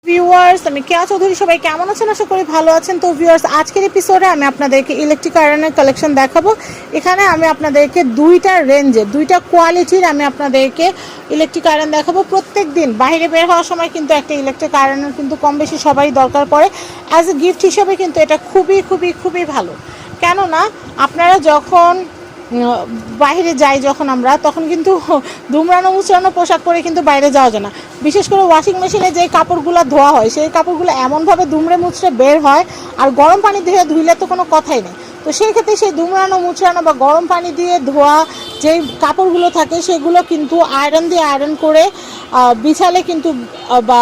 Viewers, আমি কেয়া চৌধুরী। সবাই কেমন আছেন? আশা করি ভালো আছেন। তো ভিউয়ার্স, আজকের এপিসোডে আমি আপনাদেরকে ইলেকট্রিক আয়রনের কালেকশন দেখাবো। এখানে আমি আপনাদেরকে দুইটা রেঞ্জের, দুইটা কোয়ালিটির আমি আপনাদেরকে ইলেকট্রিক আয়রন দেখাবো। প্রত্যেক দিন বাইরে বের হওয়ার সময় কিন্তু একটা ইলেকট্রিক আয়রনের কিন্তু কম বেশি সবাই দরকার পড়ে। অ্যাজ এ গিফট হিসেবে কিন্তু এটা খুবই খুবই খুবই ভালো। কেননা আপনারা যখন বাইরে যাই যখন আমরা, তখন কিন্তু দুমড়ানো মুচড়ানো পোশাক পরে কিন্তু বাইরে যাওয়া যায় না। বিশেষ করে ওয়াশিং মেশিনে যে কাপড়গুলো ধোয়া হয়, সেই কাপড়গুলো এমনভাবে দুমড়ে মুচড়ে বের হয়, আর গরম পানি দিয়ে ধুইলে তো কোনো কথাই নেই। তো সেই ক্ষেত্রে সেই দুমড়ানো মুচড়ানো বা গরম পানি দিয়ে ধোয়া যেই কাপড়গুলো থাকে, সেগুলো কিন্তু আয়রন দিয়ে আয়রন করে বিছালে কিন্তু বা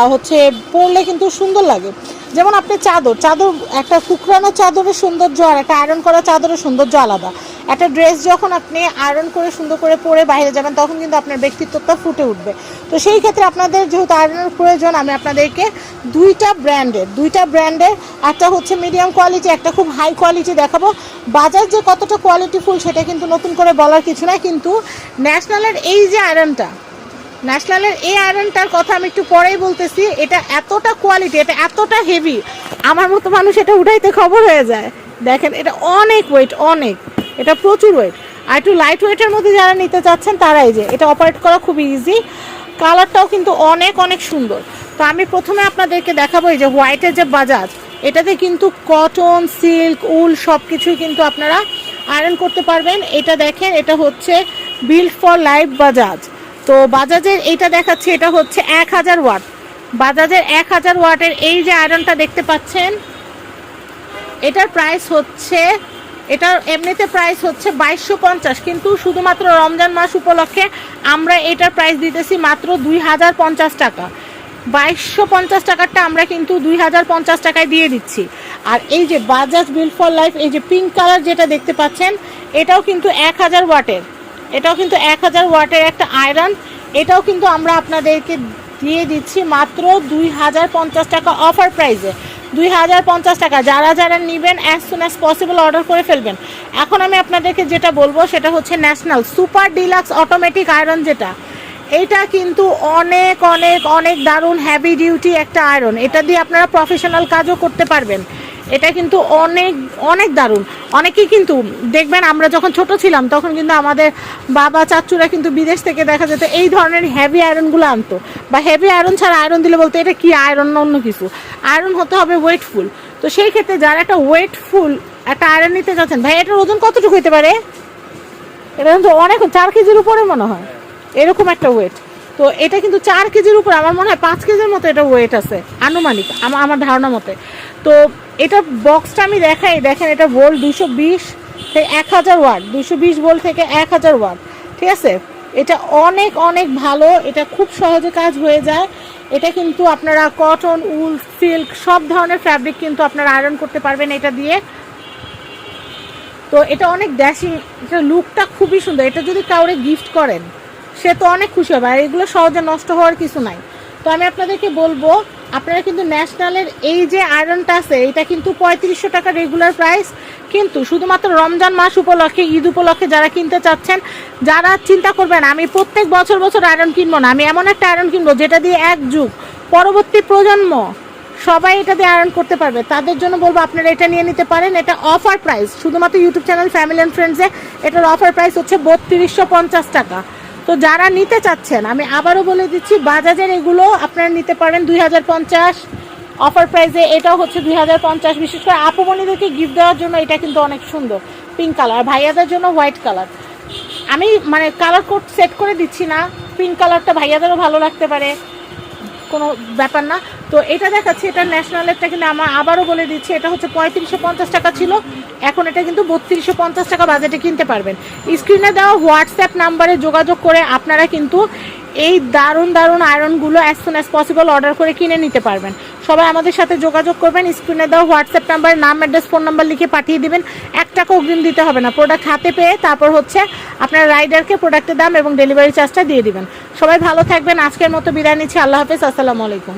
পরলে কিন্তু সুন্দর লাগে। যেমন আপনি চাদর একটা কুকরানো চাদরের সৌন্দর্য আর একটা আয়রন করা চাদরের সৌন্দর্য আলাদা। একটা ড্রেস যখন আপনি আয়রন করে সুন্দর করে পরে বাইরে যাবেন, তখন কিন্তু আপনার ব্যক্তিত্বটা ফুটে উঠবে। তো সেই ক্ষেত্রে আপনাদের যেহেতু আয়রনের প্রয়োজন, আমি আপনাদেরকে দুইটা ব্র্যান্ডের একটা হচ্ছে মিডিয়াম কোয়ালিটি, একটা খুব হাই কোয়ালিটি দেখাবো। বাজার যে কতটা কোয়ালিটিফুল সেটা কিন্তু নতুন করে বলার কিছু না, কিন্তু ন্যাশনালের এই যে আয়রনটা, ন্যাশনালের এই আয়রনটার কথা আমি একটু পরেই বলতেছি। এটা এতটা কোয়ালিটি, এটা এতটা হেভি, আমার মতো মানুষ এটা উঠাইতে খবর হয়ে যায়। দেখেন, এটা অনেক ওয়েট, এটা প্রচুর ওয়েট। আর একটু লাইট ওয়েটের মধ্যে যারা নিতে চাচ্ছেন তারাই, যে এটা অপারেট করা খুবই ইজি। কালারটাও কিন্তু অনেক সুন্দর। তো আমি প্রথমে আপনাদেরকে দেখাবো এই যে হোয়াইটের যে বাজাজ, এটাতে কিন্তু কটন, সিল্ক, উল সব কিছুই কিন্তু আপনারা আয়রন করতে পারবেন। এটা দেখেন, এটা হচ্ছে বিল্ড ফর লাইফ বাজাজ। তো বাজাজের এইটা দেখাচ্ছি, এটা হচ্ছে 1000 ওয়াট। বাজাজের 1000 ওয়াটের এই যে আয়রনটা দেখতে পাচ্ছেন, এটার প্রাইস হচ্ছে, এটার এমনিতে প্রাইস হচ্ছে 2250, কিন্তু শুধুমাত্র রমজান মাস উপলক্ষে আমরা এটার প্রাইস দিতেছি মাত্র 2050 টাকা। 2250 টাকারটা আমরা কিন্তু 2050 টাকায় দিয়ে দিচ্ছি। আর এই যে বাজাজ বিল্ড ফর লাইফ, এই যে পিঙ্ক কালার যেটা দেখতে পাচ্ছেন, এটাও কিন্তু 1000 ওয়াটের, এটাও কিন্তু 1000 ওয়াটের একটা আয়রন। এটাও কিন্তু আমরা আপনাদেরকে দিয়ে দিচ্ছি মাত্র 2050 টাকা অফার প্রাইসে। 2050 টাকা। যারা নেবেন as soon as possible order করে ফেলবেন। এখন আমি আপনাদেরকে যেটা বলবো সেটা হচ্ছে national super deluxe automatic iron, যেটা এইটা কিন্তু অনেক দারুণ হ্যাভি ডিউটি একটা আয়রন। এটা দিয়ে আপনারা প্রফেশনাল কাজও করতে পারবেন। এটা কিন্তু অনেক দারুণ। অনেকেই কিন্তু দেখবেন, আমরা যখন ছোট ছিলাম তখন কিন্তু আমাদের বাবা চাচুরা কিন্তু বিদেশ থেকে দেখা যেত এই ধরনের হেভি আয়রনগুলো আনতো, বা হেভি আয়রন ছাড়া আয়রন দিলে বলতো এটা কি আয়রন না অন্য কিছু। আয়রন হতে হবে ওয়েটফুল। তো সেই ক্ষেত্রে যারা একটা ওয়েটফুল একটা আয়রন নিতে চাচ্ছেন, ভাই এটার ওজন কতটুকু হতে পারে? এটা কিন্তু অনেক, 4 কেজির উপরে মনে হয় এরকম একটা ওয়েট। তো এটা কিন্তু 4 কেজির উপরে, আমার মনে হয় 5 কেজির মতো এটা ওয়েট আছে আনুমানিক, আমার ধারণা মতে। তো এটা বক্সটা আমি দেখাই, দেখেন এটা ভোল্ট 220 থেকে 1000 ওয়াট, 220 ভোল্ট থেকে 1000 ওয়াট, ঠিক আছে। এটা অনেক ভালো, এটা খুব সহজে কাজ হয়ে যায়। এটা কিন্তু আপনারা কটন, উল, সিল্ক সব ধরনের ফ্যাব্রিক কিন্তু আপনারা আয়রন করতে পারবেন এটা দিয়ে। তো এটা অনেক ড্যাশিং, এটা লুকটা খুবই সুন্দর। এটা যদি কাউরে গিফট করেন, সে তো অনেক খুশি হবে। আর এগুলো সহজে নষ্ট হওয়ার কিছু নাই। তো আমি আপনাদেরকে বলবো, আপনারা কিন্তু ন্যাশনালের এই যে আয়রনটা আছে, এটা কিন্তু 3500 টাকা রেগুলার প্রাইস। কিন্তু শুধুমাত্র রমজান মাস উপলক্ষে, ঈদ উপলক্ষে যারা কিনতে চাচ্ছেন, যারা চিন্তা করবেন আমি প্রত্যেক বছর আয়রন কিনবো না, আমি এমন একটা আয়রন কিনবো যেটা দিয়ে এক যুগ পরবর্তী প্রজন্ম সবাই এটা দিয়ে আয়রন করতে পারবে, তাদের জন্য বলবো আপনারা এটা নিয়ে নিতে পারেন। এটা অফার প্রাইস, শুধুমাত্র ইউটিউব চ্যানেল ফ্যামিলি অ্যান্ড ফ্রেন্ডসে এটার অফার প্রাইস হচ্ছে 3250 টাকা। তো যারা নিতে চাচ্ছেন, আমি আবারও বলে দিচ্ছি, বাজাজের এগুলো আপনারা নিতে পারেন 2050 অফার প্রাইসে। এটাও হচ্ছে 2050। বিশেষ করে আপুমণিদেরকে গিফট দেওয়ার জন্য এটা কিন্তু অনেক সুন্দর পিঙ্ক কালার, ভাইয়াদের জন্য হোয়াইট কালার। আমি মানে কালার কোড সেট করে দিচ্ছি না, পিঙ্ক কালারটা ভাইয়াদেরও ভালো লাগতে পারে, কোনো ব্যাপার না। তো এটা দেখাচ্ছি, এটা ন্যাশনালেরটা কিন্তু আমার আবারও বলে দিচ্ছি, এটা হচ্ছে 3550 টাকা ছিল, এখন এটা কিন্তু 3250 টাকা বাজেটে কিনতে পারবেন। স্ক্রিনে দেওয়া হোয়াটসঅ্যাপ নাম্বারে যোগাযোগ করে আপনারা কিন্তু এই দারুণ আয়রনগুলো as soon as possible order করে কিনে নিতে পারবেন। সবাই আমাদের সাথে যোগাযোগ করবেন। স্ক্রিনে দেওয়া হোয়াটসঅ্যাপ নাম্বারে নাম, অ্যাড্রেস, ফোন নাম্বার লিখে পাঠিয়ে দিবেন। 1 টাকা অগ্রিম দিতে হবে না। প্রোডাক্ট হাতে পেয়ে তারপর হচ্ছে আপনার রাইডারকে প্রোডাক্টের দাম এবং ডেলিভারি চার্জটা দিয়ে দিবেন। সবাই ভালো থাকবেন। আজকের মতো বিদায় নিচ্ছি। আল্লাহ হাফেজ, আসসালামু আলাইকুম।